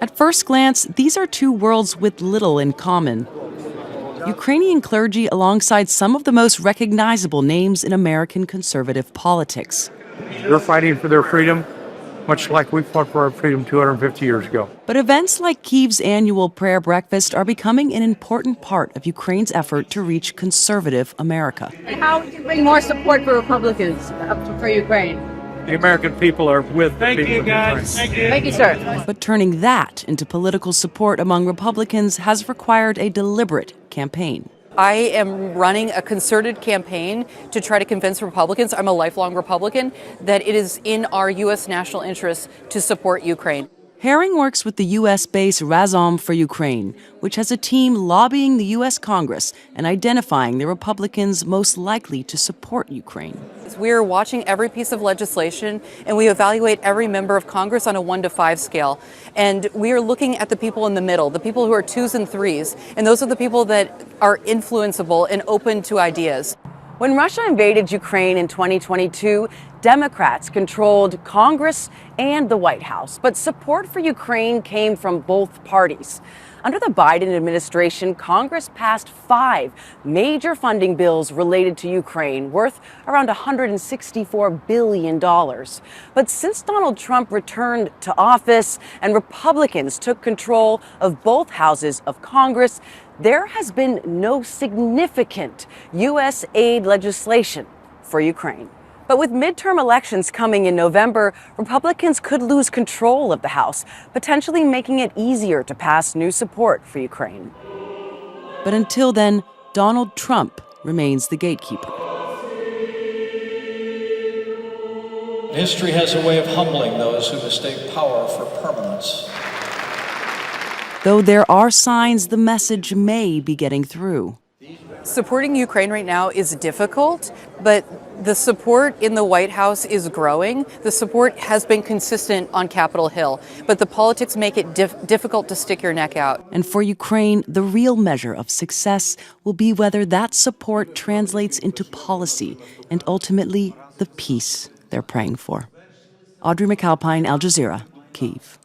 At first glance, these are two worlds with little in common. Ukrainian clergy alongside some of the most recognizable names in American conservative politics. They're fighting for their freedom, much like we fought for our freedom 250 years ago. But events like Kyiv's annual prayer breakfast are becoming an important part of Ukraine's effort to reach conservative America. How would you bring more support for Republicans for Ukraine? The American people are with the people of Ukraine. Thank you, sir. But turning that into political support among Republicans has required a deliberate campaign. I am running a concerted campaign to try to convince Republicans, I'm a lifelong Republican, that it is in our U.S. national interest to support Ukraine. Herring works with the U.S.-based Razom for Ukraine, which has a team lobbying the U.S. Congress and identifying the Republicans most likely to support Ukraine. We are watching every piece of legislation, and we evaluate every member of Congress on a 1 to 5 scale. And we are looking at the people in the middle, the people who are 2s and 3s, and those are the people that are influenceable and open to ideas. When Russia invaded Ukraine in 2022, Democrats controlled Congress and the White House, but support for Ukraine came from both parties. Under the Biden administration, Congress passed 5 major funding bills related to Ukraine, worth around $164 billion. But since Donald Trump returned to office and Republicans took control of both houses of Congress, there has been no significant U.S. aid legislation for Ukraine. But with midterm elections coming in November, Republicans could lose control of the House, potentially making it easier to pass new support for Ukraine. But until then, Donald Trump remains the gatekeeper. History has a way of humbling those who mistake power for permanence. Though there are signs the message may be getting through. Supporting Ukraine right now is difficult, but the support in the White House is growing. The support has been consistent on Capitol Hill, but the politics make it difficult to stick your neck out. And for Ukraine, the real measure of success will be whether that support translates into policy and ultimately the peace they're praying for. Audrey MacAlpine, Al Jazeera, Kyiv.